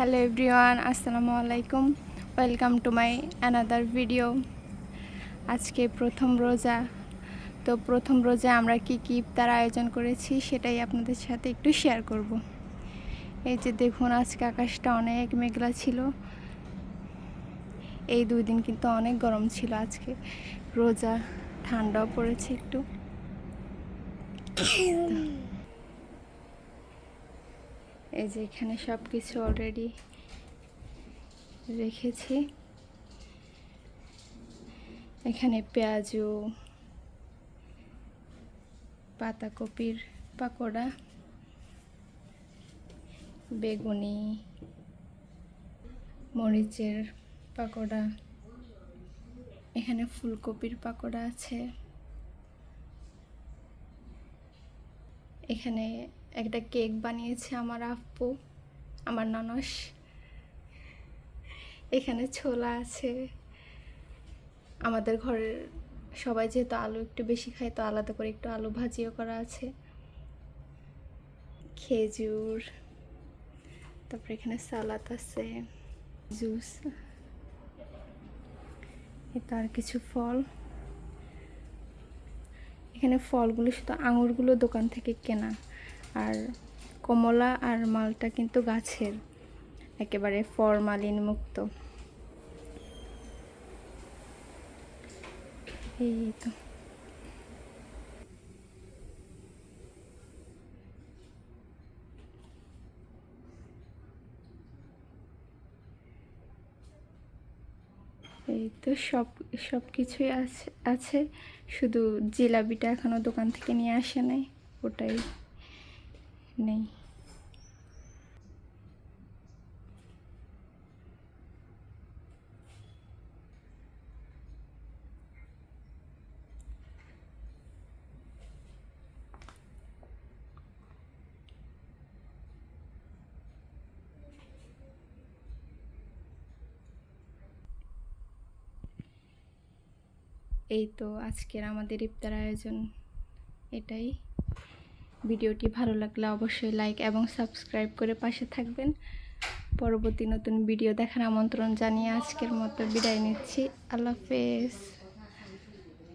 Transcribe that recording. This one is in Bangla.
হ্যালো এভরিওয়ান, আসসালামু আলাইকুম। Welcome to my another video. আজকে প্রথম রোজা। তো প্রথম রোজা আমরা কি ইফতার আয়োজন করেছি সেটাই আপনাদের সাথে একটু শেয়ার করব। এই যে দেখুন, আজকে আকাশটা অনেক মেঘলা ছিল। এই 2 দিন কিন্তু অনেক গরম ছিল। আজকে রোজা, ঠান্ডাও পড়েছে একটু। এই যে এখানে সব কিছু অলরেডি রেখেছি। এখানে পেঁয়াজু, পাতাকপির পাকোড়া, বেগুনি, মরিচের পাকোড়া, এখানে ফুলকপির পাকোড়া আছে, এখানে একটা কেক বানিয়েছে আমার আপু, আমার ননস। এখানে ছোলা আছে। আমাদের ঘরের সবাই যেহেতু আলু একটু বেশি খায়, তো আলাদা করে একটু আলু ভাজিও করা আছে। খেজুর, তারপরে এখানে সালাদ আছে, জুস, এটা আর কিছু ফল। এখানে ফলগুলো শুধু আঙুরগুলো দোকান থেকে কেনা, আর কমলা আর মালটা কিন্তু গাছের, একেবারে ফরমালিন মুক্ত। এই তো সব কিছুই আছে। শুধু জিলাপিটা এখনো দোকান থেকে নিয়ে আসে নাই, ওটাই নেই। এই তো আজকের আমাদের ইফতার আয়োজন এটাই। ভিডিওটি ভালো লাগলে অবশ্যই লাইক এবং সাবস্ক্রাইব করে পাশে থাকবেন। পরবর্তী নতুন ভিডিও দেখার আমন্ত্রণ জানিয়ে আজকের মতো বিদায় নিচ্ছি। আল্লাহ হাফেজ।